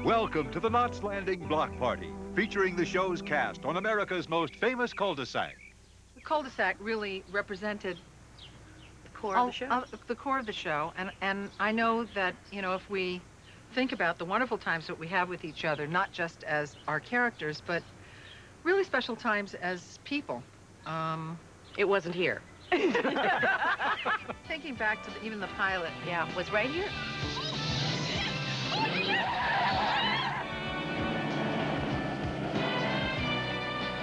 Welcome to the Knots Landing Block Party, featuring the show's cast on America's most famous cul-de-sac. The cul-de-sac really represented The core of the show. the core of the show, and I know that, you know, if we think about the wonderful times that we have with each other, not just as our characters, but really special times as people. It wasn't here. Thinking back to even the pilot. Yeah, was right here.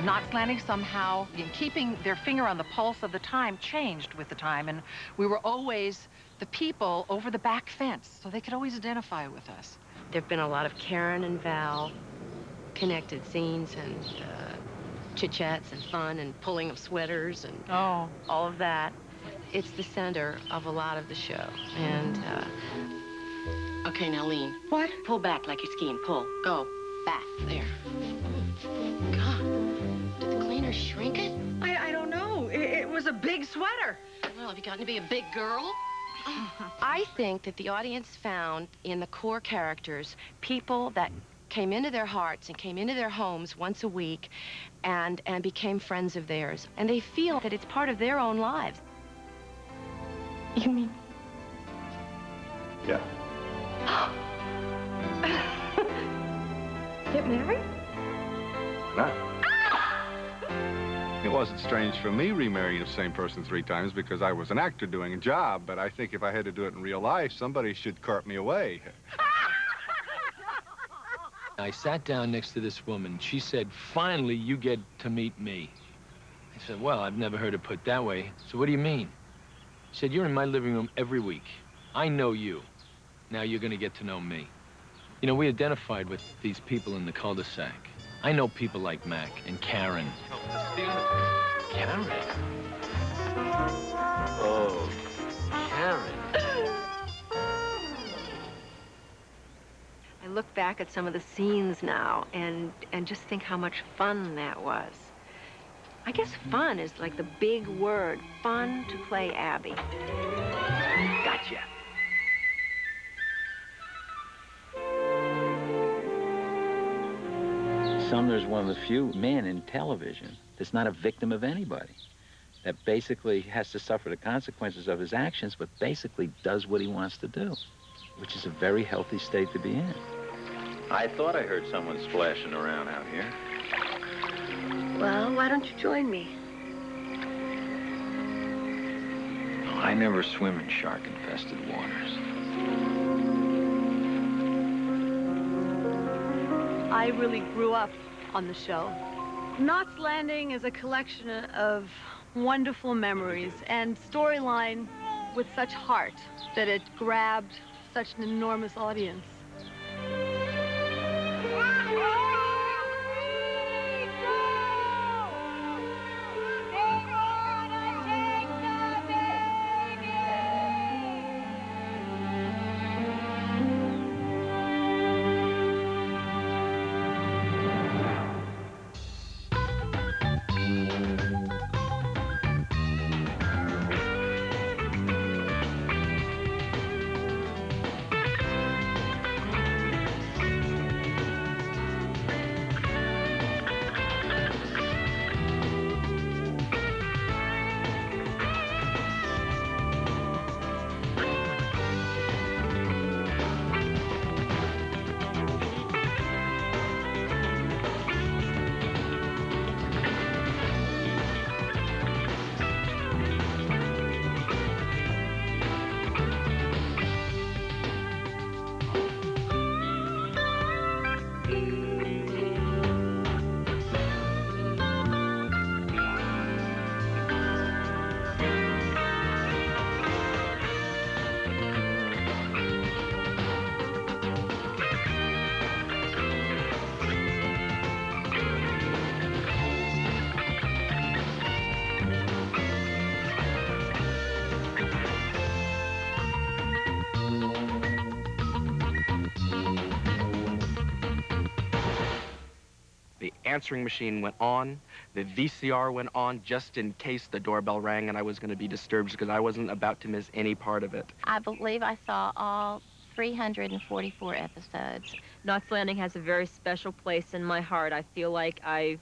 Knots Landing somehow, in keeping their finger on the pulse of the time, changed with the time, and we were always the people over the back fence, so they could always identify with us. There've been a lot of Karen and Val connected scenes and chit-chats and fun and pulling of sweaters and all of that. It's the center of a lot of the show. And, okay, now lean. What? Pull back like you're skiing. Pull. Go. Back. There. God, did the cleaner shrink it? I don't know. It was a big sweater. Well, have you gotten to be a big girl? I think that the audience found in the core characters people that came into their hearts and came into their homes once a week and became friends of theirs. And they feel that it's part of their own lives. You mean? Yeah. Get married? Not. It wasn't strange for me remarrying the same person 3 times because I was an actor doing a job, but I think if I had to do it in real life, somebody should cart me away. I sat down next to this woman. She said, "Finally, you get to meet me." I said, "Well, I've never heard it put that way. So what do you mean?" She said, "You're in my living room every week. I know you. Now you're going to get to know me." You know, we identified with these people in the cul-de-sac. I know people like Mac and Karen. Karen? Oh, Karen. I look back at some of the scenes now and just think how much fun that was. I guess fun is like the big word. Fun to play Abby. Gotcha. Sumner's one of the few men in television that's not a victim of anybody, that basically has to suffer the consequences of his actions, but basically does what he wants to do, which is a very healthy state to be in. I thought I heard someone splashing around out here. Well, why don't you join me? Oh, I never swim in shark-infested waters. I really grew up on the show. Knots Landing is a collection of wonderful memories and storyline with such heart that it grabbed such an enormous audience. The answering machine went on, the VCR went on just in case the doorbell rang and I was going to be disturbed because I wasn't about to miss any part of it. I believe I saw all 344 episodes. Knots Landing has a very special place in my heart. I feel like I've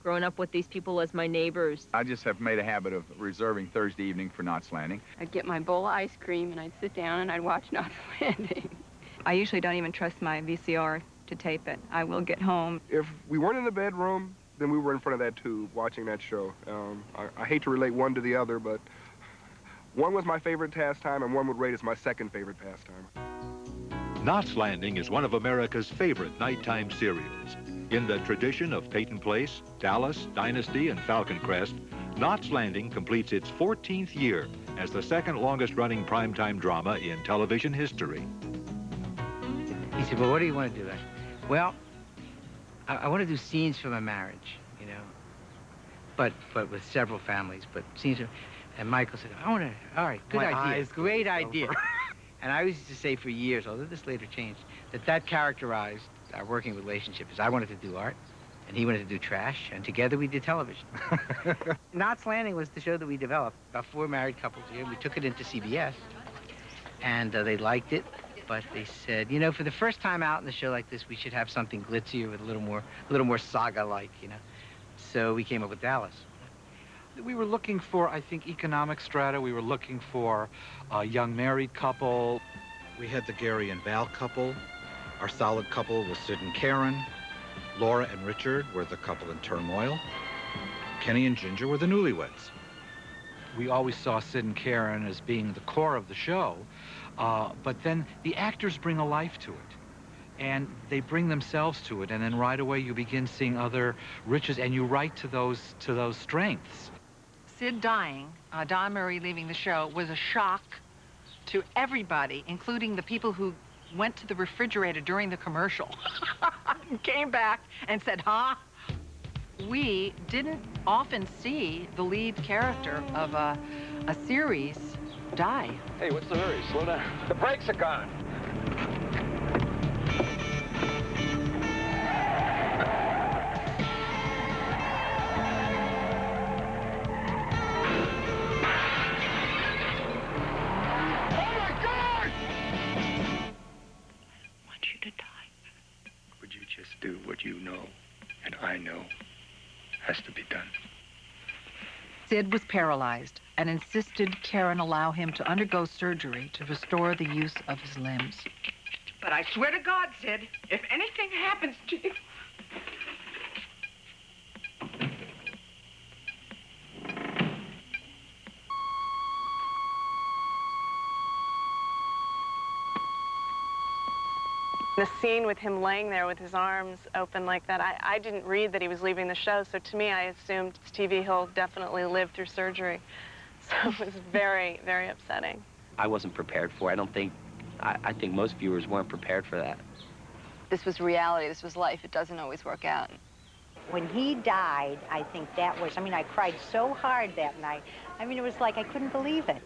grown up with these people as my neighbors. I just have made a habit of reserving Thursday evening for Knots Landing. I'd get my bowl of ice cream and I'd sit down and I'd watch Knots Landing. I usually don't even trust my VCR to tape it. I will get home. If we weren't in the bedroom, then we were in front of that tube watching that show. I hate to relate one to the other, but one was my favorite pastime and one would rate as my second favorite pastime. Knots Landing is one of America's favorite nighttime serials. In the tradition of Peyton Place, Dallas, Dynasty, and Falcon Crest, Knots Landing completes its 14th year as the second longest running primetime drama in television history. He said, well, what do you want to do? I said, well, I want to do scenes from a marriage, you know, but with several families, but scenes from, and Michael said, all right, good idea, great idea. And I used to say for years, although this later changed, that characterized our working relationship. Is I wanted to do art, and he wanted to do trash, and together we did television. Knots Landing was the show that we developed, about 4 married couples here. We took it into CBS, and they liked it, but they said, you know, for the first time out in a show like this, we should have something glitzier with a little more saga-like, you know. So we came up with Dallas. We were looking for, I think, economic strata. We were looking for a young married couple. We had the Gary and Val couple. Our solid couple was Sid and Karen. Laura and Richard were the couple in turmoil. Kenny and Ginger were the newlyweds. We always saw Sid and Karen as being the core of the show, but then the actors bring a life to it. And they bring themselves to it, and then right away you begin seeing other riches, and you write to those strengths. Sid dying, Don Murray leaving the show, was a shock to everybody, including the people who went to the refrigerator during the commercial. Came back and said, huh? We didn't often see the lead character of a series die. Hey, what's the hurry? Slow down. The brakes are gone. Do what you know and I know has to be done. Sid was paralyzed and insisted Karen allow him to undergo surgery to restore the use of his limbs. But I swear to God, Sid, if anything happens to you... The scene with him laying there with his arms open like that, I didn't read that he was leaving the show, so to me I assumed Stevie Hill definitely lived through surgery. So it was very, very upsetting. I wasn't prepared for it. I think most viewers weren't prepared for that. This was reality, this was life. It doesn't always work out. When he died, I think that was, I mean, I cried so hard that night. I mean, it was like I couldn't believe it.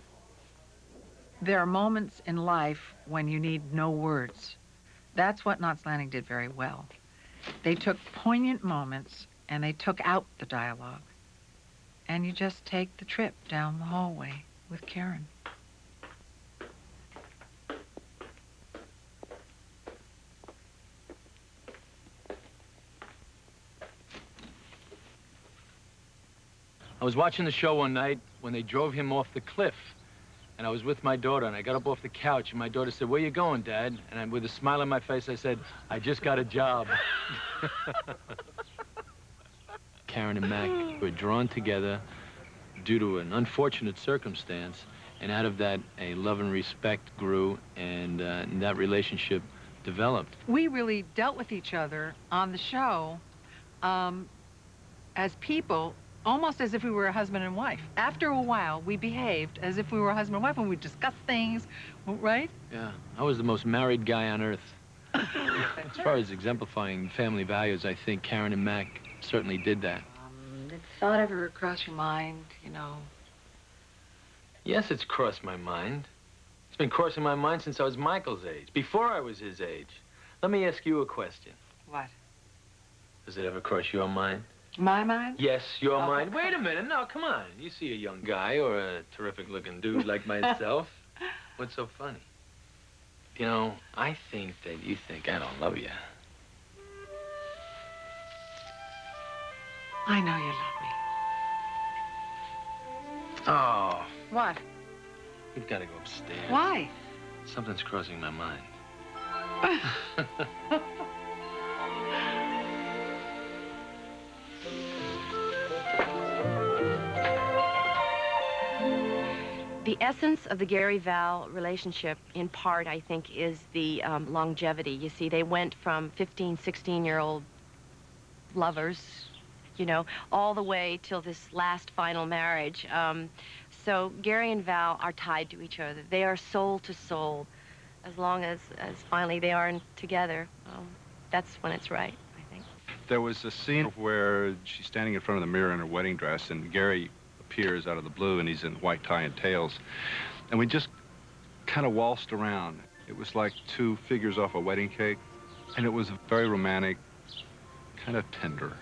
There are moments in life when you need no words. That's what Knots Landing did very well. They took poignant moments and they took out the dialogue. And you just take the trip down the hallway with Karen. I was watching the show one night when they drove him off the cliff. And I was with my daughter, and I got up off the couch, and my daughter said, where you going, Dad? And with a smile on my face, I said, I just got a job. Karen and Mac were drawn together due to an unfortunate circumstance, and out of that, a love and respect grew, and that relationship developed. We really dealt with each other on the show as people, almost as if we were a husband and wife. After a while, we behaved as if we were a husband and wife, and we discussed things, right? Yeah, I was the most married guy on earth. As far as exemplifying family values, I think Karen and Mac certainly did that. Did thought ever cross your mind, you know? Yes, it's crossed my mind. It's been crossing my mind since I was Michael's age, before I was his age. Let me ask you a question. What? Does it ever cross your mind? My mind? Yes, your mind. Wait a minute. No, come on. You see a young guy or a terrific-looking dude like myself. What's so funny? You know, I think that you think I don't love you. I know you love me. Oh, What? we've got to go upstairs. Why? Something's crossing my mind. The essence of the Gary-Val relationship, in part, I think, is the longevity. You see, they went from 15, 16-year-old lovers, you know, all the way till this last final marriage. So Gary and Val are tied to each other. They are soul to soul. As long as finally they are together, that's when it's right, I think. There was a scene where she's standing in front of the mirror in her wedding dress, and Gary appears out of the blue, and he's in white tie and tails. And we just kind of waltzed around. It was like two figures off a wedding cake, and it was very romantic, kind of tender.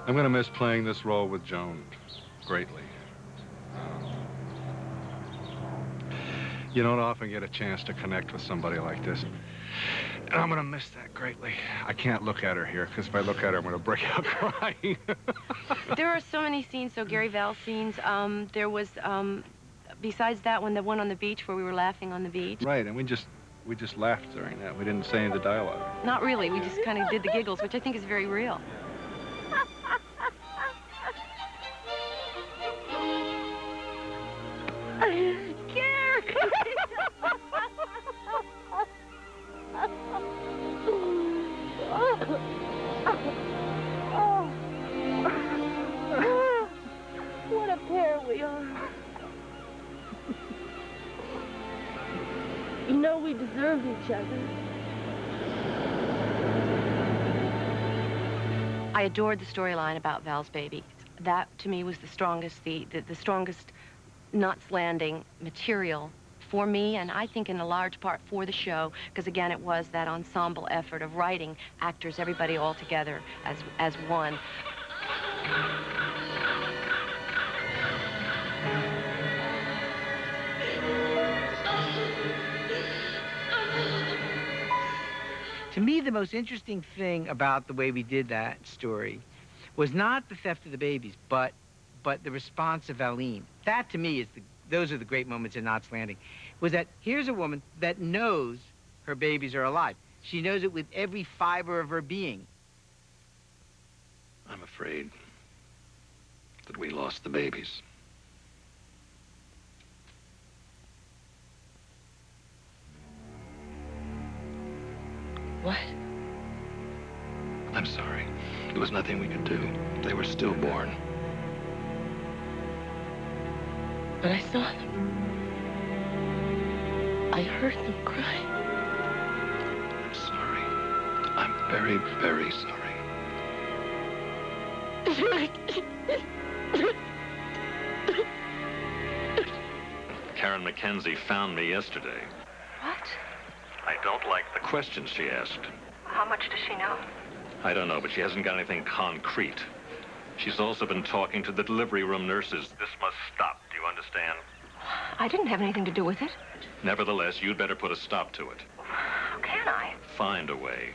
I'm going to miss playing this role with Joan greatly. You don't often get a chance to connect with somebody like this. And I'm going to miss that greatly. I can't look at her here, because if I look at her, I'm going to break out crying. There are so many scenes, so Gary-Val scenes. There was, besides that one, the one on the beach where we were laughing on the beach. Right, and we just laughed during that. We didn't say any of the dialogue. Not really. We just kind of did the giggles, which I think is very real. What a pair we are. You know we deserve each other. I adored the storyline about Val's baby. That, to me, was the strongest, the strongest Knots Landing material for me, and I think in a large part for the show, because again, it was that ensemble effort of writing actors, everybody all together as one. To me, the most interesting thing about the way we did that story was not the theft of the babies, but the response of Aline. That, to me, is those are the great moments in Knots Landing, was that here's a woman that knows her babies are alive. She knows it with every fiber of her being. I'm afraid that we lost the babies. What? I'm sorry. There was nothing we could do. They were stillborn. But I saw them. I heard them cry. I'm sorry. I'm very, very sorry. Karen Mackenzie found me yesterday. What? I don't like the questions she asked. How much does she know? I don't know, but she hasn't got anything concrete. She's also been talking to the delivery room nurses. This must stop. Do you understand? I didn't have anything to do with it. Nevertheless, you'd better put a stop to it. How can I? Find a way.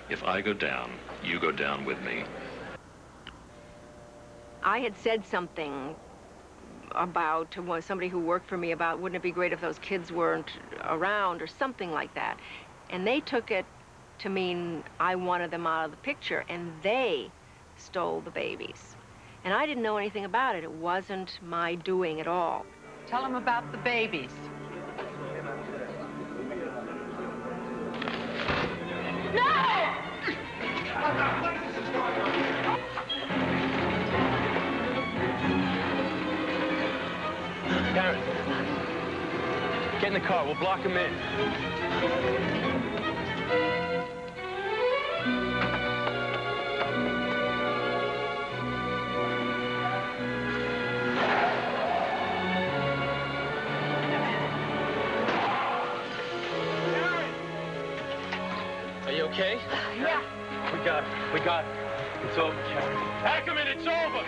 If I go down, you go down with me. I had said something about to somebody who worked for me about wouldn't it be great if those kids weren't around or something like that. And they took it to mean I wanted them out of the picture, and they stole the babies. And I didn't know anything about it. It wasn't my doing at all. Tell them about the babies. Karen, get in the car. We'll block him in. okay? Yeah. We got it. We got it. It's over, Cherry. Ackerman, it's over!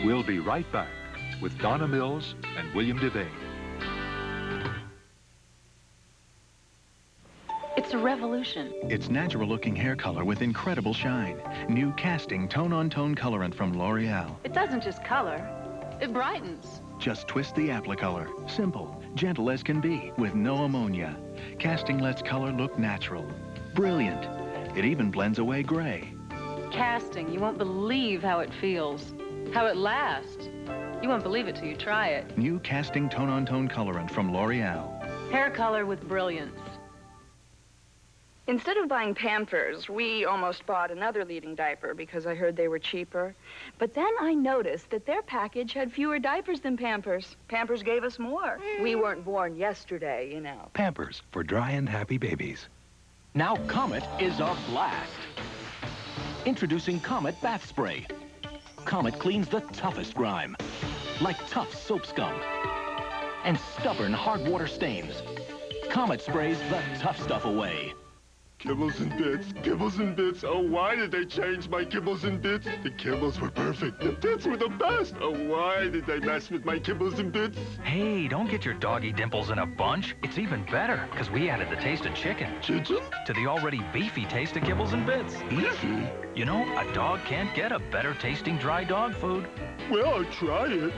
We'll be right back with Donna Mills and William DeVay. It's a revolution. It's natural-looking hair color with incredible shine. New casting tone-on-tone colorant from L'Oreal. It doesn't just color, it brightens. Just twist the applicolor. Simple, gentle as can be, with no ammonia. Casting lets color look natural. Brilliant. It even blends away gray. Casting, you won't believe how it feels, how it lasts. You won't believe it till you try it. New casting tone-on-tone colorant from L'Oreal. Hair color with brilliance. Instead of buying Pampers, we almost bought another leading diaper because I heard they were cheaper. But then I noticed that their package had fewer diapers than Pampers. Pampers gave us more. We weren't born yesterday, you know. Pampers for dry and happy babies. Now Comet is a blast. Introducing Comet Bath Spray. Comet cleans the toughest grime, like tough soap scum and stubborn hard water stains. Comet sprays the tough stuff away. Kibbles and bits, kibbles and bits. Oh, why did they change my kibbles and bits? The kibbles were perfect. The bits were the best. Oh, why did they mess with my kibbles and bits? Hey, don't get your doggy dimples in a bunch. It's even better, because we added the taste of chicken. Chicken? To the already beefy taste of kibbles and bits. Beefy? You know, a dog can't get a better tasting dry dog food. Well, I'll try it.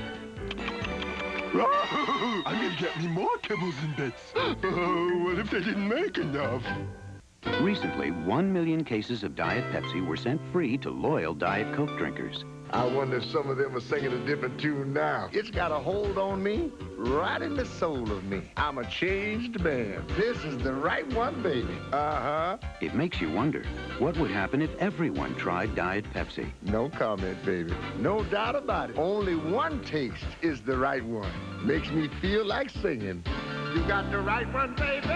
I'm gonna get me more kibbles and bits. Oh, what if they didn't make enough? Recently, 1 million cases of Diet Pepsi were sent free to loyal Diet Coke drinkers. I wonder if some of them are singing a different tune now. It's got a hold on me, right in the soul of me. I'm a changed man. This is the right one, baby. Uh-huh. It makes you wonder, what would happen if everyone tried Diet Pepsi? No comment, baby. No doubt about it. Only one taste is the right one. Makes me feel like singing. You got the right one, baby!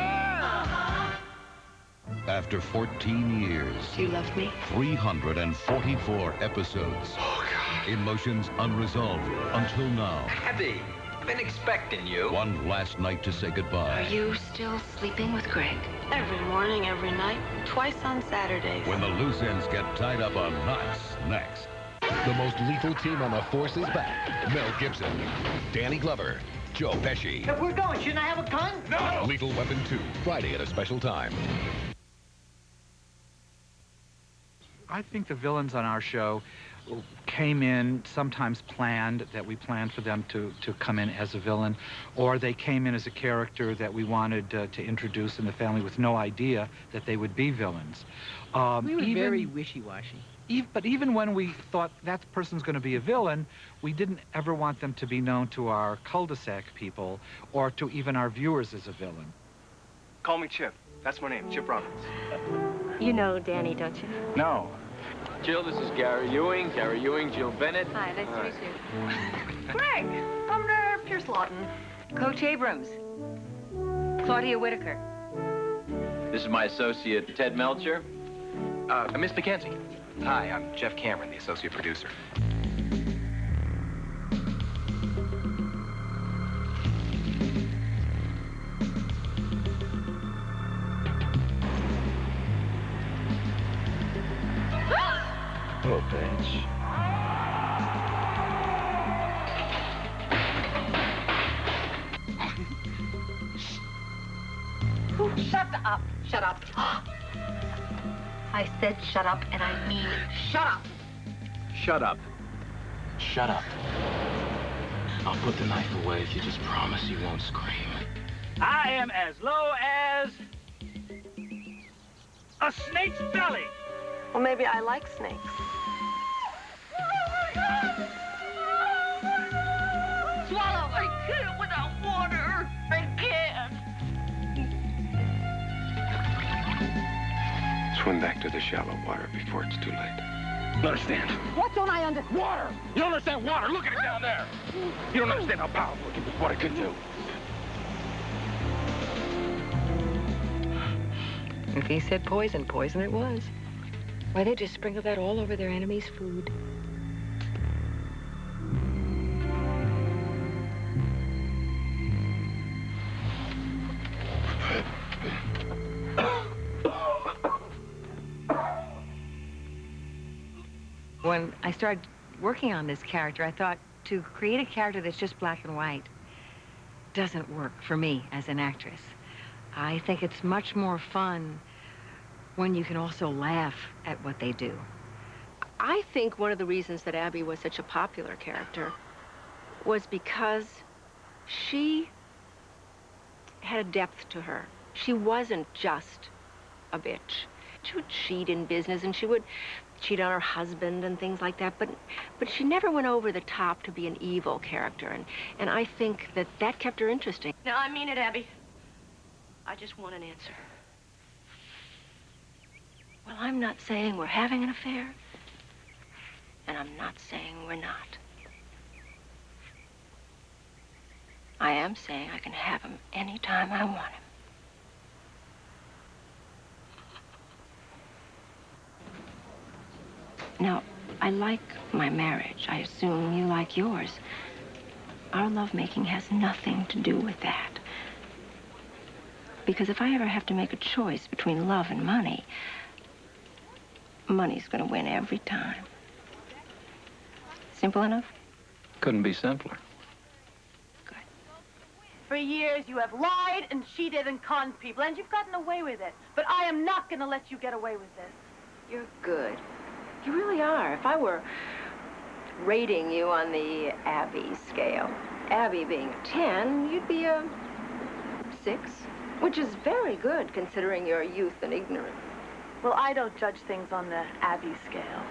After 14 years. You left me? 344 episodes. Oh, God. Emotions unresolved until now. Abby, I've been expecting you. One last night to say goodbye. Are you still sleeping with Greg? Every morning, every night, twice on Saturdays. When the loose ends get tied up on knots, next. The most lethal team on the force is back. Mel Gibson, Danny Glover, Joe Pesci. If we're going, shouldn't I have a gun? No! Lethal Weapon 2, Friday at a special time. I think the villains on our show came in, sometimes planned, that we planned for them to come in as a villain, or they came in as a character that we wanted to introduce in the family with no idea that they would be villains. We were very wishy-washy. But even when we thought that person's going to be a villain, we didn't ever want them to be known to our cul-de-sac people or to even our viewers as a villain. Call me Chip. That's my name, Chip Robbins. You know Danny, don't you? No. Jill, this is Gary Ewing, Jill Bennett. Hi, nice to meet you. Greg, Governor Pierce Lawton, Coach Abrams, Claudia Whitaker. This is my associate, Ted Melcher. Miss McKenzie. Hi, I'm Jeff Cameron, the associate producer. Oh, bitch. Shut up. Shut up. I said shut up, and I mean shut up. Shut up. Shut up. I'll put the knife away if you just promise you won't scream. I am as low as a snake's belly. Well, maybe I like snakes. Swallow, I can't without water. I can't. Swim back to the shallow water before it's too late. Understand? What don't I understand? Water! You don't understand water? Look at it down there! You don't understand how powerful it can be, what it can do. If he said poison, poison it was. Why, they just sprinkle that all over their enemy's food. When I started working on this character, I thought to create a character that's just black and white doesn't work for me as an actress. I think it's much more fun when you can also laugh at what they do. I think one of the reasons that Abby was such a popular character was because she had a depth to her. She wasn't just a bitch. She would cheat in business, and she would cheat on her husband and things like that, but she never went over the top to be an evil character, and I think that kept her interesting. No, I mean it, Abby. I just want an answer. Well, I'm not saying we're having an affair, and I'm not saying we're not. I am saying I can have him anytime I want him. Now, I like my marriage. I assume you like yours. Our lovemaking has nothing to do with that. Because if I ever have to make a choice between love and money, money's gonna win every time. Simple enough? Couldn't be simpler. For years, you have lied and cheated and conned people, and you've gotten away with it. But I am not going to let you get away with this. You're good. You really are. If I were rating you on the Abby scale, Abby being a 10, you'd be a 6, which is very good considering your youth and ignorance. Well, I don't judge things on the Abby scale,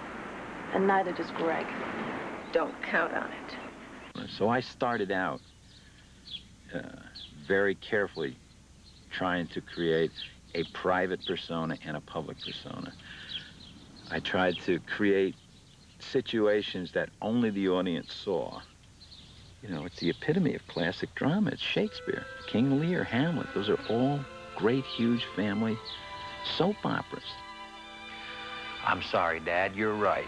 and neither does Greg. Don't count on it. So I started out very carefully trying to create a private persona and a public persona. I tried to create situations that only the audience saw. You know, it's the epitome of classic drama. It's Shakespeare, King Lear, Hamlet. Those are all great, huge family soap operas. I'm sorry, Dad, you're right.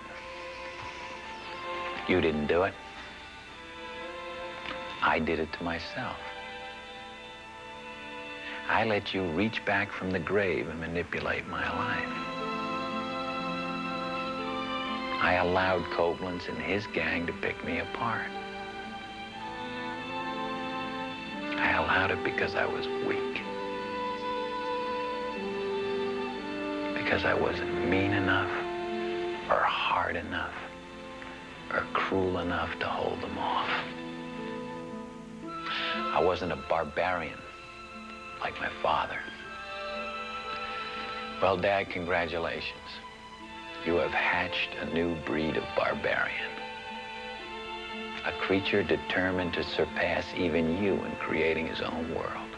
You didn't do it. I did it to myself. I let you reach back from the grave and manipulate my life. I allowed Koblenz and his gang to pick me apart. I allowed it because I was weak. Because I wasn't mean enough, or hard enough, or cruel enough to hold them off. I wasn't a barbarian like my father. Well, Dad, congratulations. You have hatched a new breed of barbarian. A creature determined to surpass even you in creating his own world.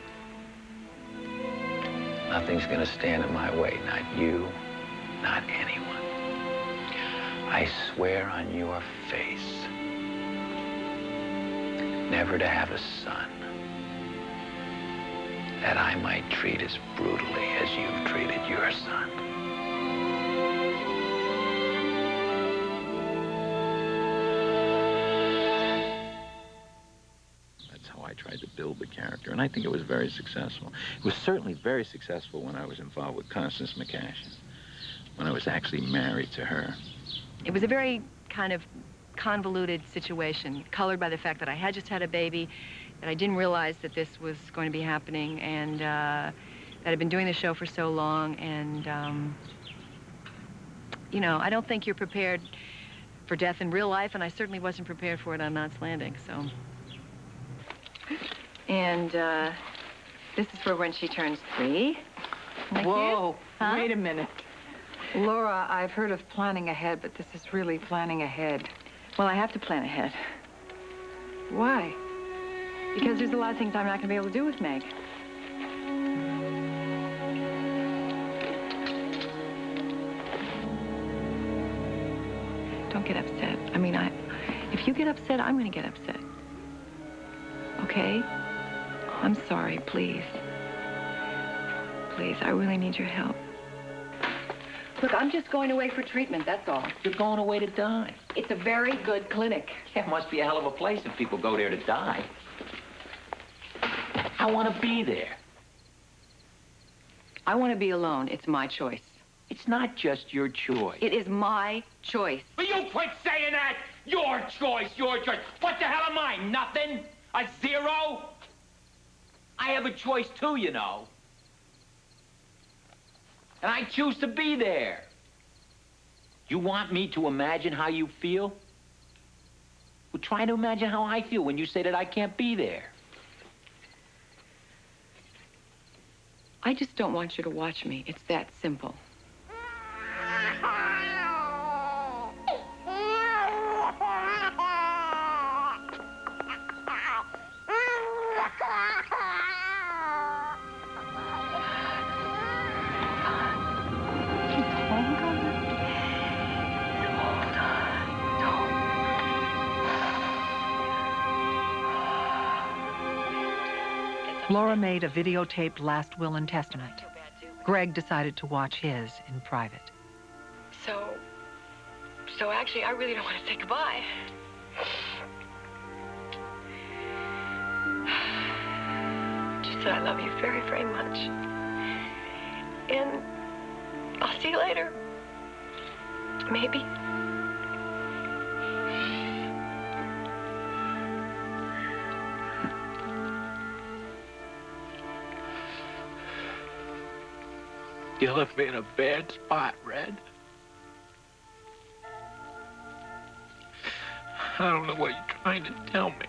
Nothing's gonna stand in my way, not you, not anyone. I swear on your face never to have a son that I might treat as brutally as you've treated your son. That's how I tried to build the character, and I think it was very successful. It was certainly very successful when I was involved with Constance McCashin, when I was actually married to her. It was a very kind of convoluted situation, colored by the fact that I had just had a baby, that I didn't realize that this was going to be happening, and that had been doing the show for so long, and, you know, I don't think you're prepared for death in real life, and I certainly wasn't prepared for it on Knots Landing, so. And, this is for when she turns 3. Whoa, Huh? wait a minute. Laura, I've heard of planning ahead, but this is really planning ahead. Well, I have to plan ahead. Why? Because there's a lot of things I'm not going to be able to do with Meg. Don't get upset. I mean, if you get upset, I'm going to get upset. Okay? I'm sorry, please. Please, I really need your help. Look, I'm just going away for treatment, that's all. You're going away to die. It's a very good clinic. Yeah, it must be a hell of a place if people go there to die. I want to be there. I want to be alone. It's my choice. It's not just your choice. It is my choice. Will you quit saying that? Your choice, your choice. What the hell am I, nothing? A 0? I have a choice too, you know. And I choose to be there. You want me to imagine how you feel? Well, try to imagine how I feel when you say that I can't be there. I just don't want you to watch me. It's that simple. Laura made a videotaped last will and testament. Greg decided to watch his in private. So actually, I really don't want to say goodbye. Just that I love you very, very much. And I'll see you later. Maybe. You left me in a bad spot, Red. I don't know what you're trying to tell me.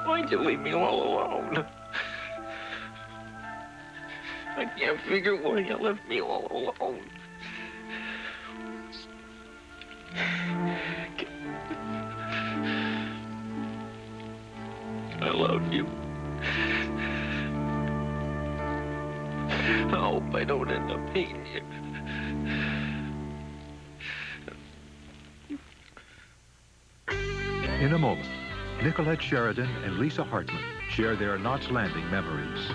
Why'd you leave me all alone? I can't figure why you left me all alone. I love you. I hope I don't end up hating you. In a moment, Nicolette Sheridan and Lisa Hartman share their Knots Landing memories.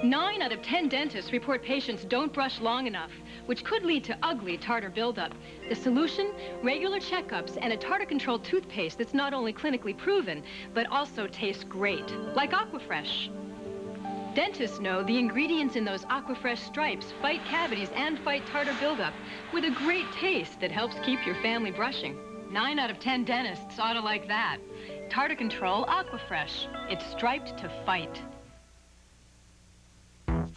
9 out of 10 dentists report patients don't brush long enough, which could lead to ugly tartar buildup. The solution? Regular checkups and a tartar-controlled toothpaste that's not only clinically proven, but also tastes great, like Aquafresh. Dentists know the ingredients in those Aquafresh stripes fight cavities and fight tartar buildup with a great taste that helps keep your family brushing. 9 out of 10 dentists ought to like that. Tartar Control Aquafresh. It's striped to fight.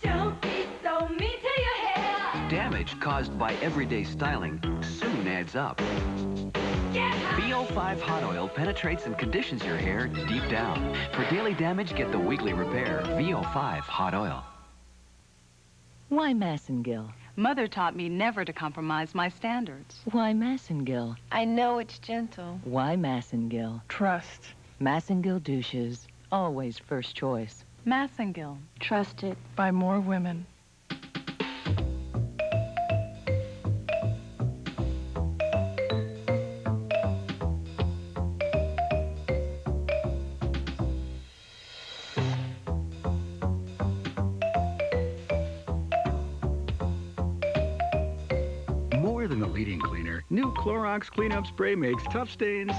Don't be so mean to your hair. Damage caused by everyday styling soon adds up. VO5 Hot Oil penetrates and conditions your hair deep down. For daily damage, get the weekly repair. VO5 Hot Oil. Why Massengill? Mother taught me never to compromise my standards. Why Massengill? I know it's gentle. Why Massengill? Trust. Massengill douches, always first choice. Massengill. Trusted by more women. More than a leading cleaner, new Clorox cleanup spray makes tough stains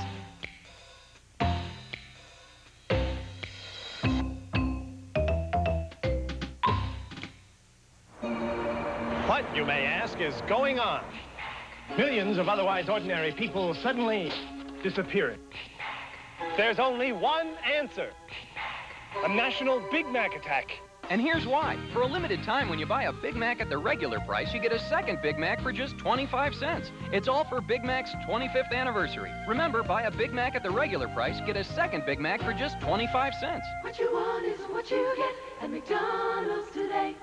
What, you may ask, is going on? Millions of otherwise ordinary people suddenly disappearing. There's only one answer. A national Big Mac attack. And here's why. For a limited time, when you buy a Big Mac at the regular price, you get a second Big Mac for just 25 cents. It's all for Big Mac's 25th anniversary. Remember, buy a Big Mac at the regular price, get a second Big Mac for just 25 cents. What you want is what you get at McDonald's today.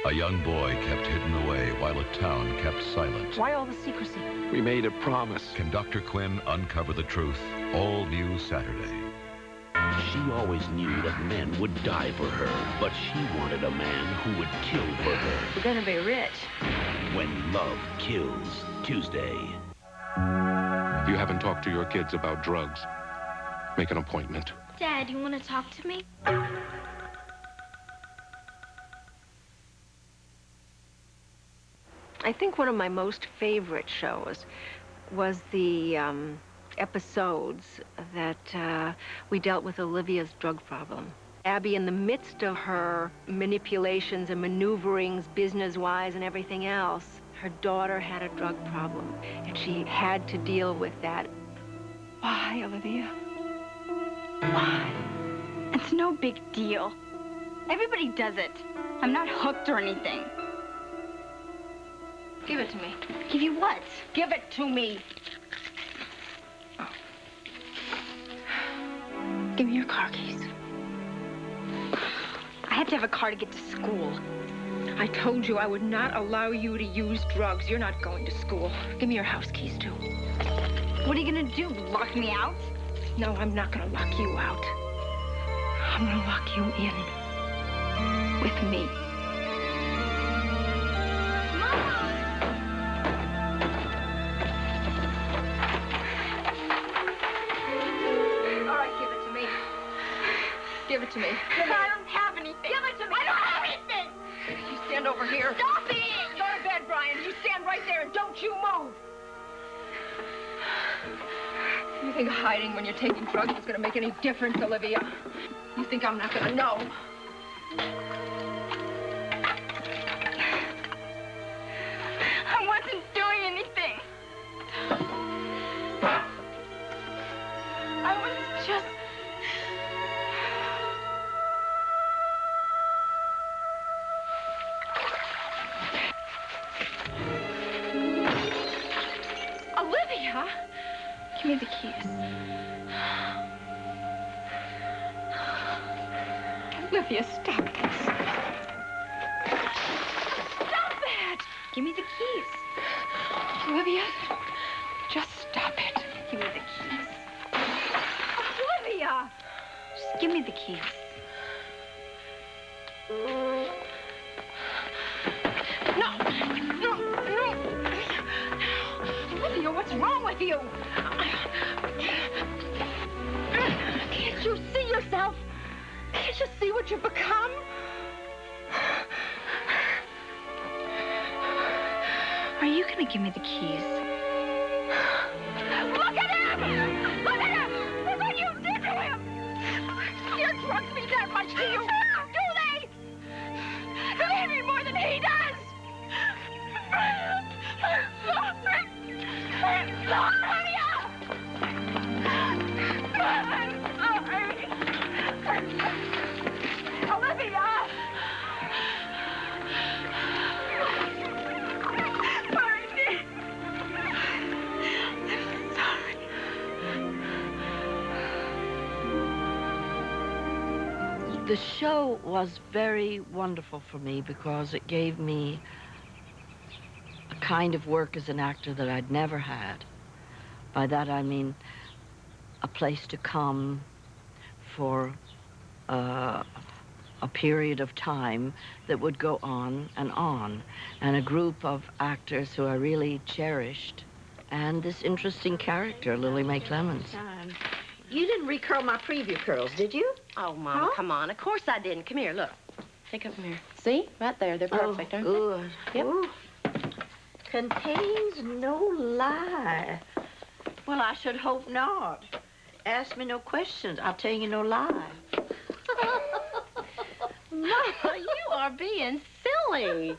A young boy kept hidden away while a town kept silent. Why all the secrecy? We made a promise. Can Dr. Quinn uncover the truth? All new Saturday. She always knew that men would die for her, but she wanted a man who would kill for her. We're gonna be rich. When Love Kills, Tuesday. If you haven't talked to your kids about drugs, make an appointment. Dad, you want to talk to me? I think one of my most favorite shows was the episodes that we dealt with Olivia's drug problem. Abby, in the midst of her manipulations and maneuverings, business-wise and everything else, her daughter had a drug problem, and she had to deal with that. Why, Olivia? Why? It's no big deal. Everybody does it. I'm not hooked or anything. Give it to me. Give you what? Give it to me. Give me your car keys. I have to have a car to get to school. I told you I would not allow you to use drugs. You're not going to school. Give me your house keys, too. What are you gonna do? Lock me out? No, I'm not gonna lock you out. I'm gonna lock you in. With me. Give it to me. I don't have anything. Give it to me. I don't have anything. You stand over here. Stop it! Go to bed, Brian. You stand right there and don't you move. You think hiding when you're taking drugs is going to make any difference, Olivia? You think I'm not going to know? I wasn't doing anything. I was just... Olivia! Give me the keys. Olivia, stop this. Stop that! Give me the keys. Olivia, just stop it. Give me the keys. Olivia! Just give me the keys. No! No! No! Olivia, what's wrong with you? Can't you see yourself? Can't you see what you've become? Are you gonna give me the keys? Look at him! Look at him! Look what you did to him! Your drugs mean that much to you, do they? Do they mean more than he does? I'm sorry! Olivia! Marty! I'm sorry. The show was very wonderful for me because it gave me a kind of work as an actor that I'd never had. By that I mean a place to come for a period of time that would go on, and a group of actors who I really cherished, and this interesting character, Lily Mae Clemens. You didn't recurl my preview curls, did you? Oh, Mama, come on. Of course I didn't. Come here, look. Take up here. See? Right there. They're perfect, aren't good. they? Yep. Ooh. Contains no lie. Well, I should hope not. Ask me no questions. I'll tell you no lie. Mama, you are being silly.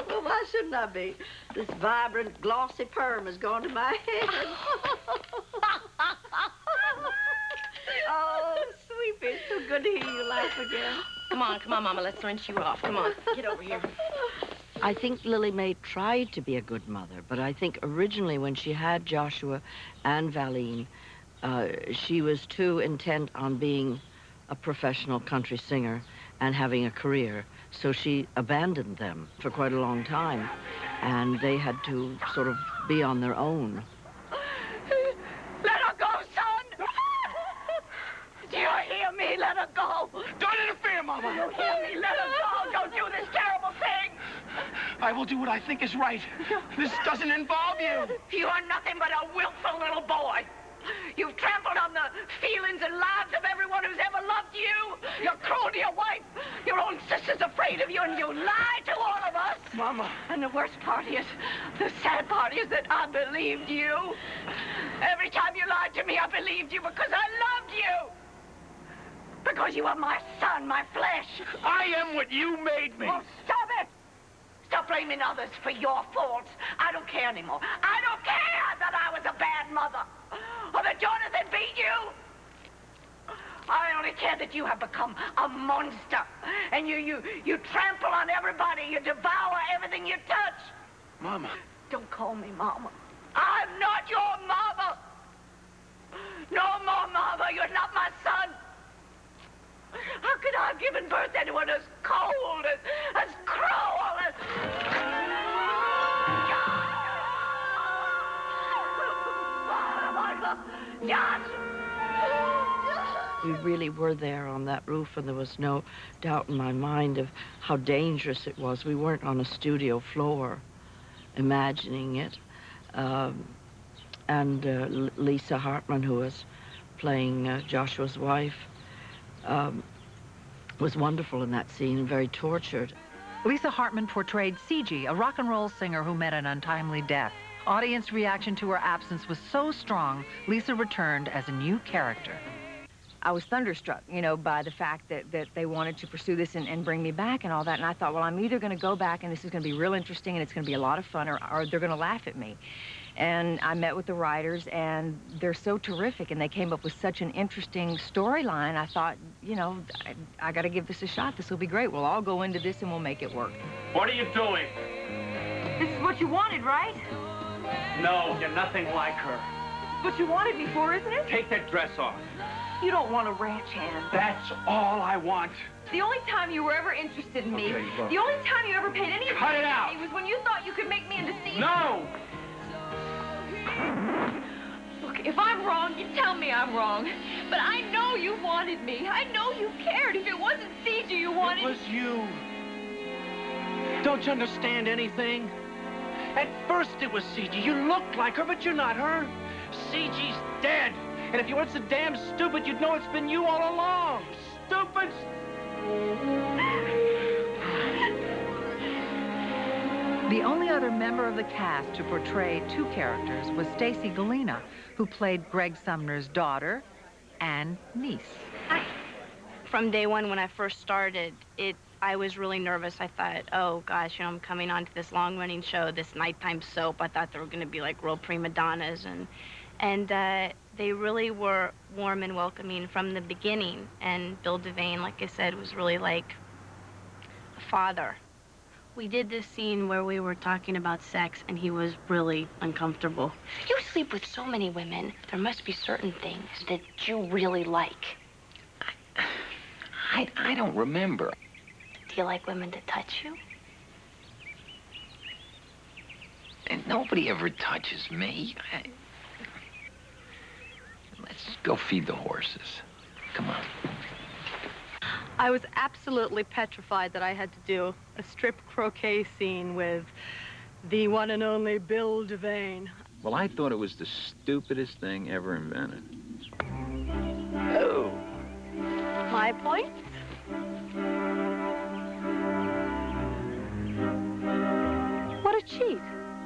Well, why shouldn't I be? This vibrant, glossy perm has gone to my head. good to hear you laugh again. Come on, Mama. Let's rinse you off. Come on. Get over here. I think Lily Mae tried to be a good mother, but I think originally when she had Joshua and Valine, she was too intent on being a professional country singer and having a career. So she abandoned them for quite a long time, and they had to sort of be on their own. Let her go, son! Do you hear me? Let her go! Don't interfere, Mama! Do you hear me? Let her go! Don't do this terrible thing! I will do what I think is right. This doesn't involve you. You are nothing but a willful little boy. You've trampled on the feelings and lives of everyone who's ever loved you. You're cruel to your wife. Your own sister's afraid of you, and you lie to all of us. Mama. And the worst part is, the sad part is that I believed you. Every time you lied to me, I believed you because I loved you. Because you are my son, my flesh. I am what you made me. Oh, stop it! Stop blaming others for your faults. I don't care anymore. I don't care that I was a bad mother. Or that Jonathan beat you. I only care that you have become a monster. And you trample on everybody. You devour everything you touch. Mama. Don't call me Mama. I'm not your mother. No more, Mama. You're not my son. How could I have given birth to anyone as cold, as cruel, as... We really were there on that roof, and there was no doubt in my mind of how dangerous it was. We weren't on a studio floor imagining it. Lisa Hartman, who was playing Joshua's wife, was wonderful in that scene, very tortured. Lisa Hartman portrayed C.G., a rock and roll singer who met an untimely death. Audience reaction to her absence was so strong, Lisa returned as a new character. I was thunderstruck, you know, by the fact that they wanted to pursue this and bring me back and all that. And I thought, well, I'm either going to go back and this is going to be real interesting and it's going to be a lot of fun, or they're going to laugh at me. And I met with the writers, and they're so terrific, and they came up with such an interesting storyline. I thought, you know, I got to give this a shot. This will be great. We'll all go into this and we'll make it work. What are you doing? This is what you wanted, right? No, you're nothing like her. What you wanted me for, isn't it? Take that dress off. You don't want a ranch hand. That's all I want. The only time you were ever interested in me, Okay, look. the only time you ever paid any Cut it attention out. to me was when you thought you could make me into C. No! Look, if I'm wrong, you tell me I'm wrong. But I know you wanted me. I know you cared. If it wasn't CJ you wanted... It was you. Don't you understand anything? At first it was CG. You looked like her, but you're not her. CG's dead. And if you weren't so damn stupid, you'd know it's been you all along. Stupid! The only other member of the cast to portray two characters was Stacy Galena, who played Greg Sumner's daughter and niece. From day one, when I first started, I was really nervous. I thought, oh gosh, you know, I'm coming onto this long-running show, this nighttime soap. I thought they were going to be like real prima donnas, and they really were warm and welcoming from the beginning. And Bill Devane, like I said, was really like a father. We did this scene where we were talking about sex, and he was really uncomfortable. You sleep with so many women. There must be certain things that you really like. I don't remember. Do you like women to touch you? And nobody ever touches me. Let's go feed the horses. Come on. I was absolutely petrified that I had to do a strip croquet scene with the one and only Bill Devane. Well, I thought it was the stupidest thing ever invented. Oh. My point? What a cheat.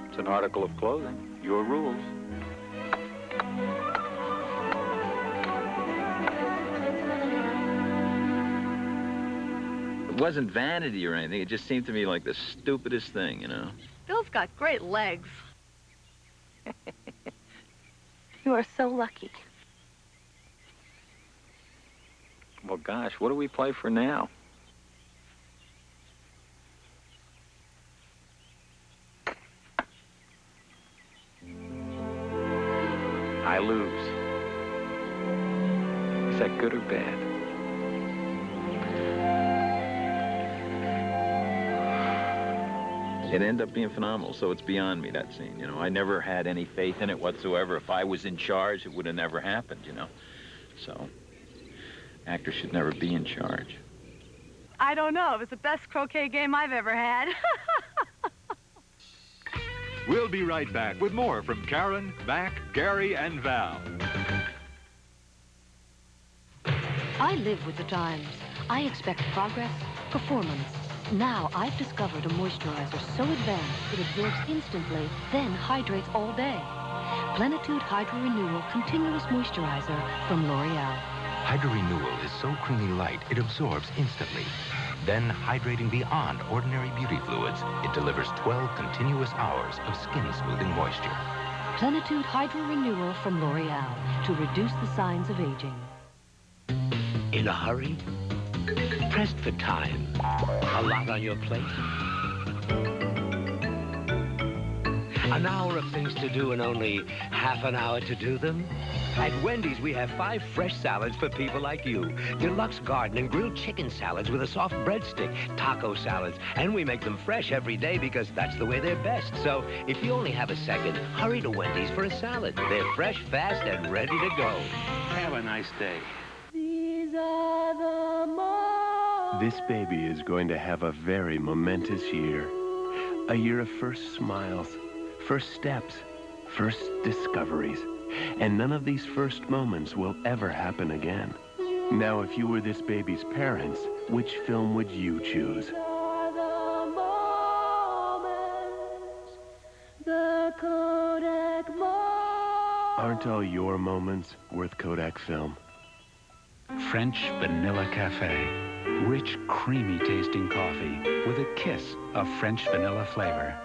It's an article of clothing. Your rules. It wasn't vanity or anything. It just seemed to me like the stupidest thing, you know? Bill's got great legs. You are so lucky. Well, gosh, what do we play for now? I lose. Is that good or bad? It ended up being phenomenal, so it's beyond me, that scene, you know. I never had any faith in it whatsoever. If I was in charge, it would have never happened, you know. So, actors should never be in charge. I don't know. It was the best croquet game I've ever had. We'll be right back with more from Karen, Mac, Gary, and Val. I live with the times. I expect progress, performance. Now I've discovered a moisturizer so advanced it absorbs instantly, then hydrates all day. Plenitude Hydro Renewal Continuous Moisturizer from L'Oreal. Hydro Renewal is so creamy light, it absorbs instantly. Then, hydrating beyond ordinary beauty fluids, it delivers 12 continuous hours of skin-smoothing moisture. Plenitude Hydro Renewal from L'Oreal to reduce the signs of aging. In a hurry? Pressed for time? A lot on your plate? An hour of things to do and only half an hour to do them? At Wendy's, we have 5 fresh salads for people like you. Deluxe garden and grilled chicken salads with a soft breadstick, taco salads, and we make them fresh every day because that's the way they're best. So if you only have a second, hurry to Wendy's for a salad. They're fresh, fast, and ready to go. Have a nice day. These are the moments. This baby is going to have a very momentous year. A year of first smiles, first steps, first discoveries. And none of these first moments will ever happen again. Now, if you were this baby's parents, which film would you choose? These are the moments. The Kodak moments. Aren't all your moments worth Kodak film? French Vanilla Cafe. Rich, creamy tasting coffee with a kiss of French vanilla flavor.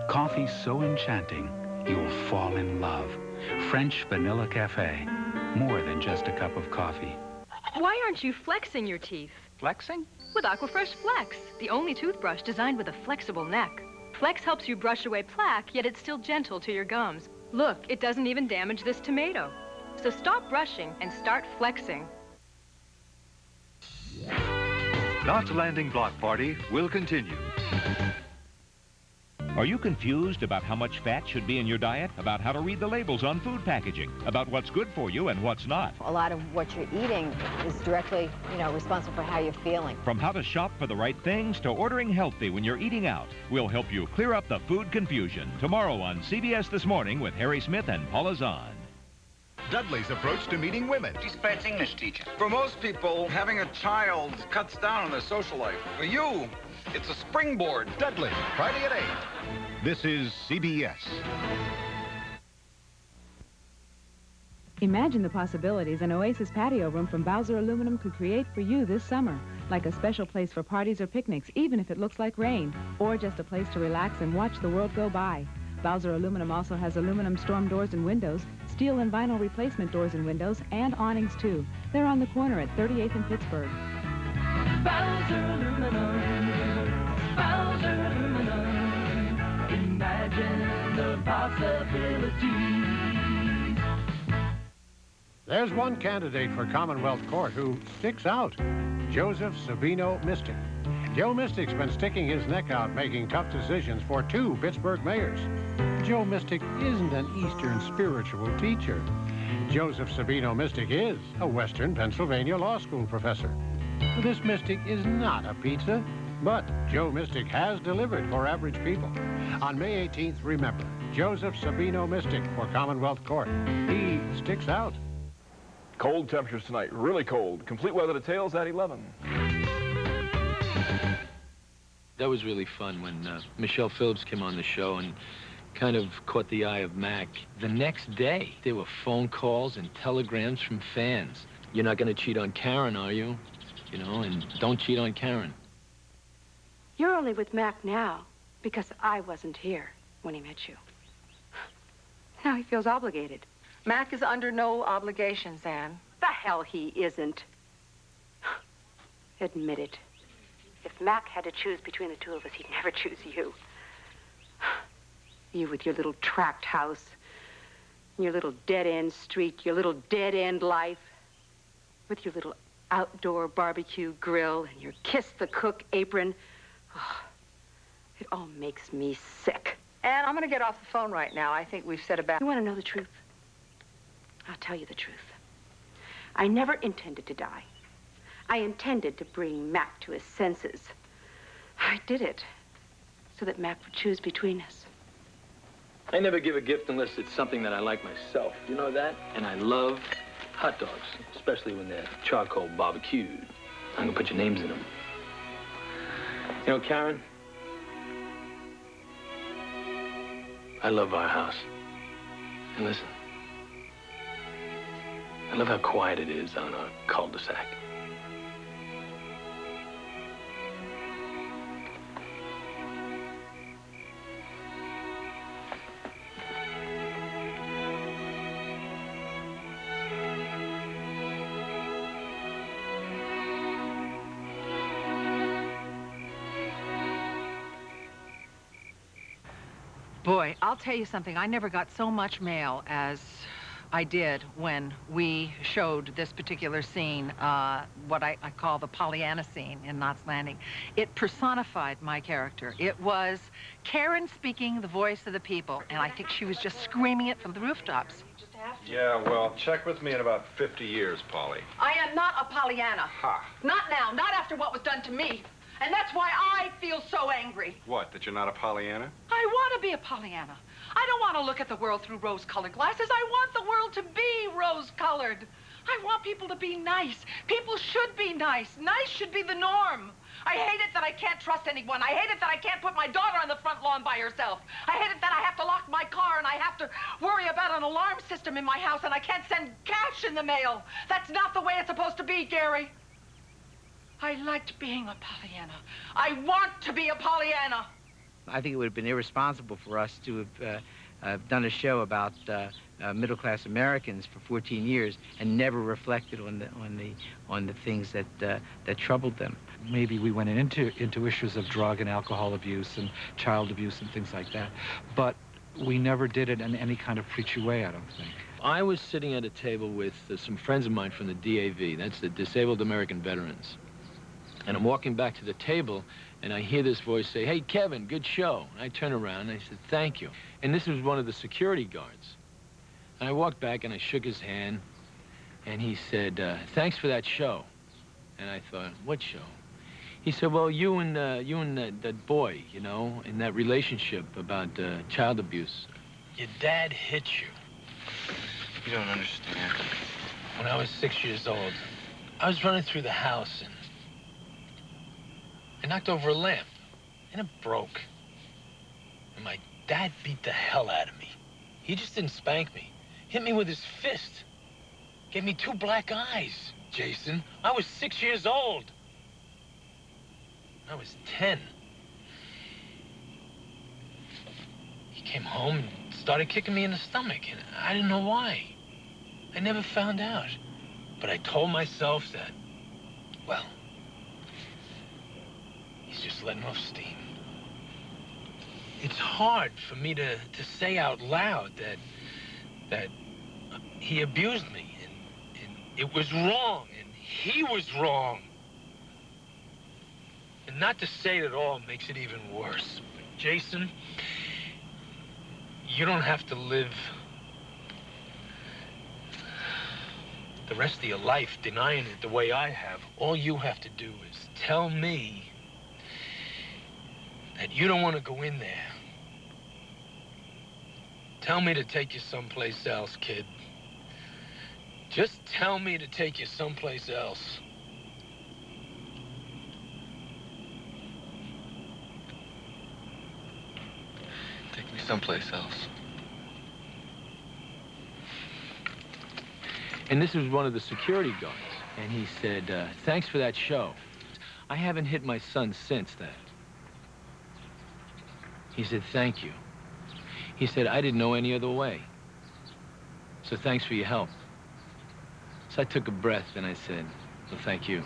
Coffee so enchanting, you'll fall in love. French Vanilla Cafe. More than just a cup of coffee. Why aren't you flexing your teeth? Flexing? With Aquafresh Flex, the only toothbrush designed with a flexible neck. Flex helps you brush away plaque, yet it's still gentle to your gums. Look, it doesn't even damage this tomato. So stop brushing and start flexing. Knots Landing Block Party will continue. Are you confused about how much fat should be in your diet? About how to read the labels on food packaging? About what's good for you and what's not? A lot of what you're eating is directly, responsible for how you're feeling. From how to shop for the right things to ordering healthy when you're eating out, we'll help you clear up the food confusion. Tomorrow on CBS This Morning with Harry Smith and Paula Zahn. Dudley's approach to meeting women. She's Pat's English teacher. For most people, having a child cuts down on their social life. For you, it's a springboard. Dudley, Friday at 8. This is CBS. Imagine the possibilities an Oasis patio room from Bowser Aluminum could create for you this summer. Like a special place for parties or picnics, even if it looks like rain. Or just a place to relax and watch the world go by. Bowser Aluminum also has aluminum storm doors and windows, steel and vinyl replacement doors and windows, and awnings too. They're on the corner at 38th and Pittsburgh. Bowser Aluminum. Bowser Aluminum. Imagine the possibilities. There's one candidate for Commonwealth Court who sticks out. Joseph Sabino Mystic. Joe Mystic's been sticking his neck out making tough decisions for 2 Pittsburgh mayors. Joe Mystic isn't an Eastern spiritual teacher. Joseph Sabino Mystic is a Western Pennsylvania law school professor. This Mystic is not a pizza, but Joe Mystic has delivered for average people. On May 18th, remember, Joseph Sabino Mystic for Commonwealth Court. He sticks out. Cold temperatures tonight, really cold. Complete weather details at 11. That was really fun when Michelle Phillips came on the show and kind of caught the eye of Mac. The next day, there were phone calls and telegrams from fans. You're not going to cheat on Karen, are you? And don't cheat on Karen. You're only with Mac now because I wasn't here when he met you. Now he feels obligated. Mac is under no obligations, Anne. The hell he isn't. Admit it. If Mac had to choose between the two of us, he'd never choose you. You with your little tract house, your little dead-end street, your little dead-end life, with your little outdoor barbecue grill and your kiss-the-cook apron. Oh, it all makes me sick. And I'm going to get off the phone right now. I think we've said about... You want to know the truth? I'll tell you the truth. I never intended to die. I intended to bring Mac to his senses. I did it so that Mac would choose between us. I never give a gift unless it's something that I like myself. You know that? And I love hot dogs, especially when they're charcoal barbecued. I'm gonna put your names in them. You know, Karen, I love our house. And listen, I love how quiet it is on our cul-de-sac. Boy, I'll tell you something. I never got so much mail as I did when we showed this particular scene, what I call the Pollyanna scene in Knots Landing. It personified my character. It was Karen speaking the voice of the people, and I think she was just screaming it from the rooftops. Yeah, well, check with me in about 50 years, Polly. I am not a Pollyanna. Ha. Not now, not after what was done to me. And that's why I feel so angry. What, that you're not a Pollyanna? I want to be a Pollyanna. I don't want to look at the world through rose-colored glasses. I want the world to be rose-colored. I want people to be nice. People should be nice. Nice should be the norm. I hate it that I can't trust anyone. I hate it that I can't put my daughter on the front lawn by herself. I hate it that I have to lock my car and I have to worry about an alarm system in my house and I can't send cash in the mail. That's not the way it's supposed to be, Gary. I liked being a Pollyanna. I want to be a Pollyanna. I think it would have been irresponsible for us to have done a show about middle-class Americans for 14 years and never reflected on the things that troubled them. Maybe we went into issues of drug and alcohol abuse and child abuse and things like that, but we never did it in any kind of preachy way, I don't think. I was sitting at a table with some friends of mine from the DAV, that's the Disabled American Veterans. And I'm walking back to the table, and I hear this voice say, "Hey, Kevin, good show." And I turn around, and I said, "Thank you." And this was one of the security guards. And I walked back, and I shook his hand, and he said, "Thanks for that show." And I thought, what show? He said, well, you and that boy, you know, in that relationship about child abuse. Your dad hit you. You don't understand. When I was 6 years old, I was running through the house, and I knocked over a lamp, and it broke. And my dad beat the hell out of me. He just didn't spank me. Hit me with his fist. Gave me 2 black eyes, Jason. I was 6 years old. I was 10. He came home and started kicking me in the stomach, and I didn't know why. I never found out. But I told myself that, well, he's just letting off steam. It's hard for me to say out loud that he abused me, and it was wrong, and he was wrong. And not to say it at all makes it even worse. But Jason, you don't have to live the rest of your life denying it the way I have. All you have to do is tell me that you don't want to go in there. Tell me to take you someplace else, kid. Just tell me to take you someplace else. Take me someplace else. And this was one of the security guards. And he said, thanks for that show. I haven't hit my son since that. He said, thank you. He said, I didn't know any other way. So thanks for your help. So I took a breath and I said, well, thank you.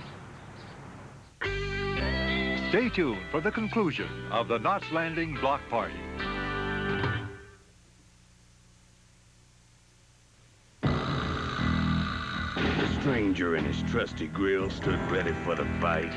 Stay tuned for the conclusion of the Knots Landing Block Party. The stranger and his trusty grill stood ready for the bite.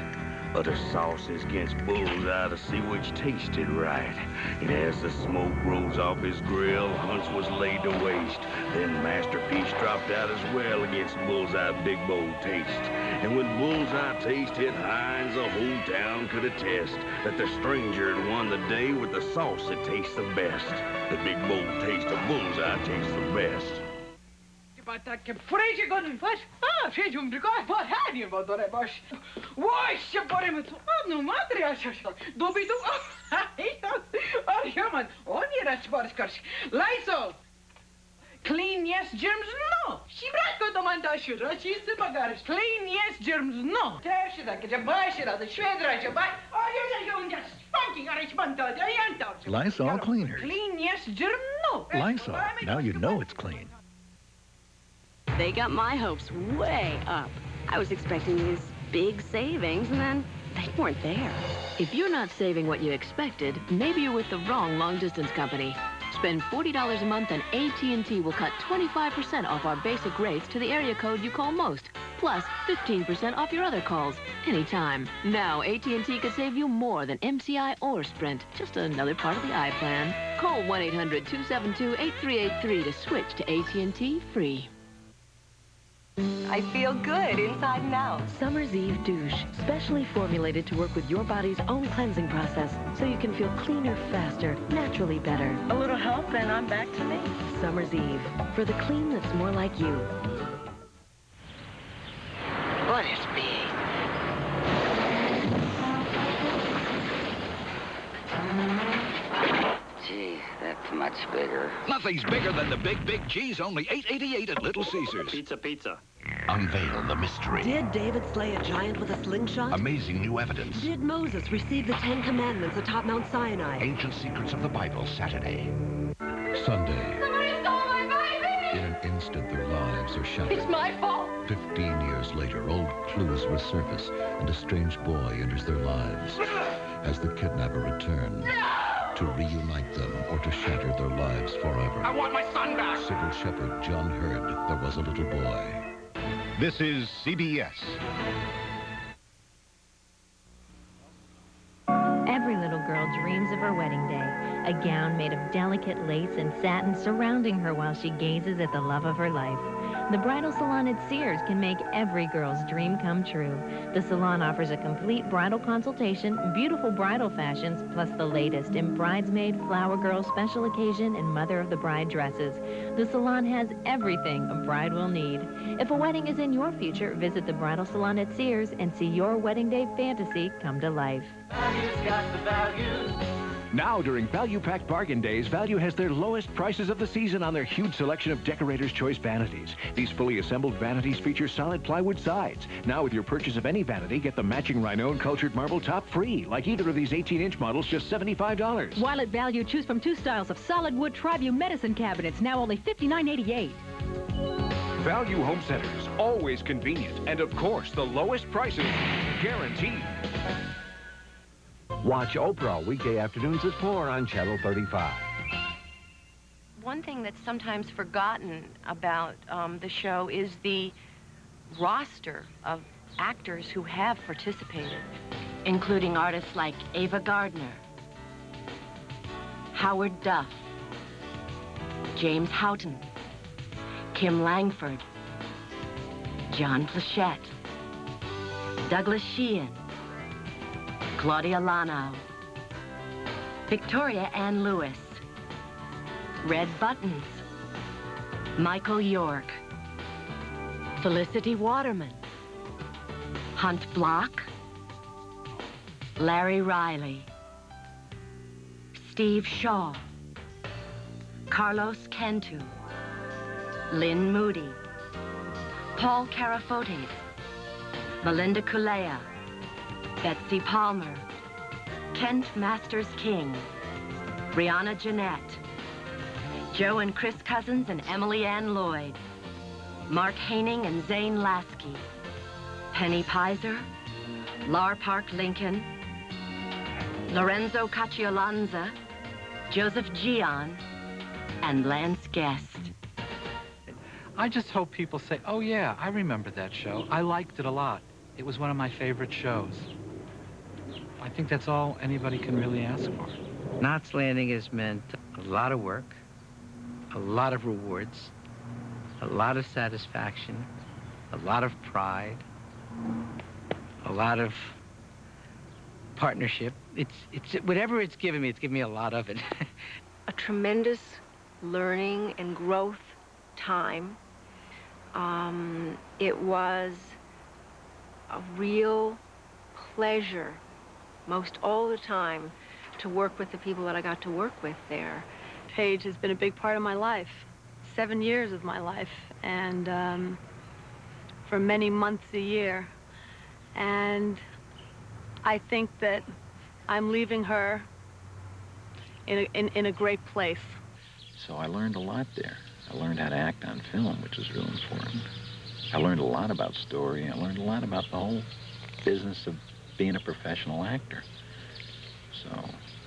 Other sauces against bullseye to see which tasted right. And as the smoke rose off his grill, Hunt's was laid to waste. Then Masterpiece dropped out as well against Bullseye Big Bold Taste. And when Bullseye Taste hit Hines, the whole town could attest that the stranger had won the day with the sauce that tastes the best. The Big Bold Taste of Bullseye tastes the best. Lysol! Clean, yes, germs, no. Shibratko domandashi, rachisi bagarish. Clean, yes, germs, no. Tershida, kajabashida, the shredra, jabai. Oh, you're just funky, arishmanta, ayanta. Lysol Cleaners. Clean, yes, germ, no. Lysol. Now you know it's clean. They got my hopes way up. I was expecting these big savings, and then they weren't there. If you're not saving what you expected, maybe you're with the wrong long-distance company. Spend $40 a month and AT&T will cut 25% off our basic rates to the area code you call most, plus 15% off your other calls, anytime. Now, AT&T could save you more than MCI or Sprint, just another part of the I plan. Call 1-800-272-8383 to switch to AT&T free. I feel good inside and out. Summer's Eve Douche, specially formulated to work with your body's own cleansing process, so you can feel cleaner, faster, naturally better. A little help and I'm back to me. Summer's Eve, for the clean that's more like you. What is big? Gee, that's much bigger. Nothing's bigger than the big cheese, only $8.88 at Little Caesars. Pizza. Unveil the mystery. Did David slay a giant with a slingshot? Amazing new evidence. Did Moses receive the 10 Commandments atop Mount Sinai? Ancient secrets of the Bible, Saturday. Sunday. Somebody stole my baby! In an instant, their lives are shattered. It's my fault. 15 years later, old clues resurface, and a strange boy enters their lives. As the kidnapper returns to reunite them or to shatter their lives forever. I want my son back! Sybil Shepherd, John Hurd, There Was a Little Boy. This is CBS. Every little girl dreams of her wedding day, a gown made of delicate lace and satin surrounding her while she gazes at the love of her life. The bridal salon at Sears can make every girl's dream come true. The salon offers a complete bridal consultation, beautiful bridal fashions, plus the latest in bridesmaid, flower girl, special occasion, and mother of the bride dresses. The salon has everything a bride will need. If a wedding is in your future, visit the bridal salon at Sears and see your wedding day fantasy come to life. Value's got the values. Now, during Value-Packed Bargain Days, Value has their lowest prices of the season on their huge selection of Decorator's Choice vanities. These fully assembled vanities feature solid plywood sides. Now, with your purchase of any vanity, get the matching rhino and cultured marble top free. Like either of these 18-inch models, just $75. While at Value, choose from 2 styles of solid wood Triview medicine cabinets, now only $59.88. Value Home Centers, always convenient, and of course, the lowest prices guaranteed. Watch Oprah weekday afternoons at 4 on Channel 35. One thing that's sometimes forgotten about the show is the roster of actors who have participated, including artists like Ava Gardner, Howard Duff, James Houghton, Kim Langford, John Plachette, Douglas Sheehan, Claudia Lano, Victoria Ann Lewis, Red Buttons, Michael York, Felicity Waterman, Hunt Block, Larry Riley, Steve Shaw, Carlos Cantu, Lynn Moody, Paul Carafotes, Melinda Kulea, Betsy Palmer, Kent Masters King, Brianna Jeanette, Joe and Chris Cousins and Emily Ann Lloyd, Mark Haining and Zane Lasky, Penny Pizer, Lar Park Lincoln, Lorenzo Caccialanza, Joseph Gian, and Lance Guest. I just hope people say, oh yeah, I remember that show. I liked it a lot. It was one of my favorite shows. I think that's all anybody can really ask for. Knots Landing has meant a lot of work, a lot of rewards, a lot of satisfaction, a lot of pride, a lot of partnership. It's whatever it's given me a lot of it. A tremendous learning and growth time. It was a real pleasure most all the time to work with the people that I got to work with there. Paige has been a big part of my life, 7 years of my life, and for many months a year. And I think that I'm leaving her in a great place. So I learned a lot there. I learned how to act on film, which is real important. I learned a lot about story. I learned a lot about the whole business of being a professional actor. So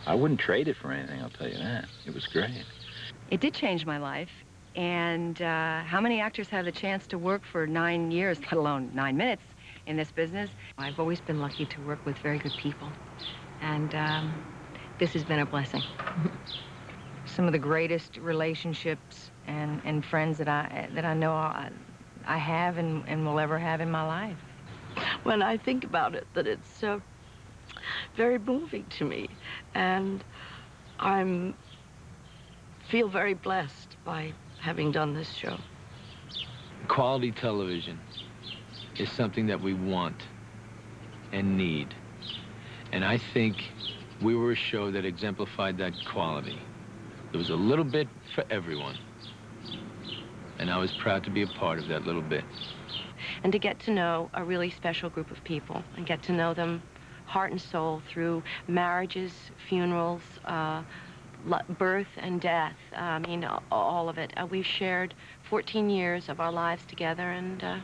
I wouldn't trade it for anything, I'll tell you that. It was great. It did change my life. And how many actors have the chance to work for 9 years, let alone 9 minutes in this business? I've always been lucky to work with very good people. And this has been a blessing. Some of the greatest relationships and friends that I know I have and will ever have in my life. When I think about it, that it's very moving to me, and I feel very blessed by having done this show. Quality television is something that we want and need. And I think we were a show that exemplified that quality. There was a little bit for everyone. And I was proud to be a part of that little bit. And to get to know a really special group of people and get to know them heart and soul through marriages, funerals, birth and death. I mean, all of it. We've shared 14 years of our lives together, and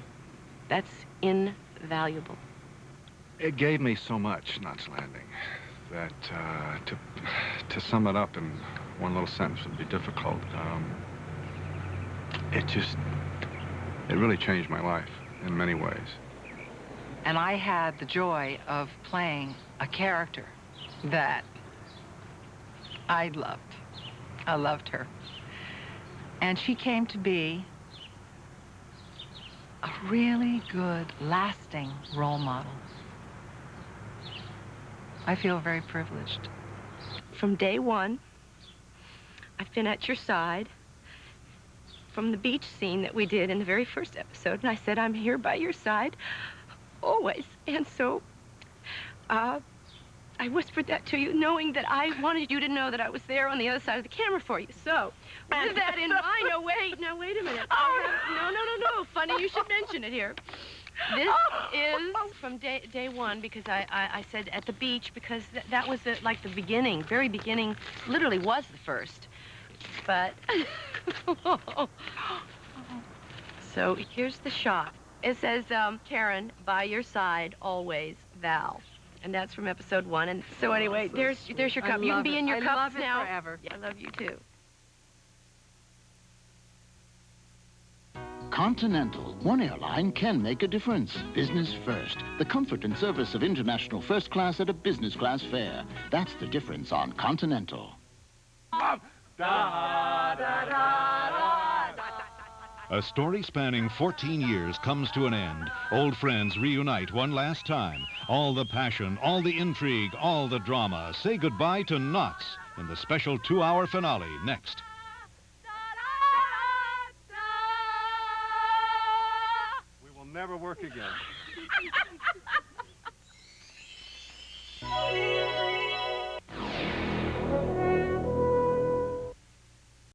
that's invaluable. It gave me so much, Knots Landing, that to sum it up in one little sentence would be difficult. It really changed my life in many ways. And I had the joy of playing a character that I loved. I loved her. And she came to be a really good, lasting role model. I feel very privileged. From day one, I've been at your side. From the beach scene that we did in the very first episode, and I said, I'm here by your side, always. And so, I whispered that to you, knowing that I wanted you to know that I was there on the other side of the camera for you. So, with that in mind, no, wait a minute. No, funny you should mention it here. This is from day one, because I said at the beach, because that was like the beginning, very beginning, literally was the first. But, so here's the shot. It says, Karen, by your side, always, Val. And that's from episode 1. And so anyway, there's your cup. You can be in your cups now. I love it forever. Yeah, I love you too. Continental, one airline can make a difference. Business first. The comfort and service of international first class at a business class fare. That's the difference on Continental. A story spanning 14 years comes to an end. Old friends reunite one last time. All the passion, all the intrigue, all the drama. Say goodbye to Knots in the special 2-hour finale next. We will never work again.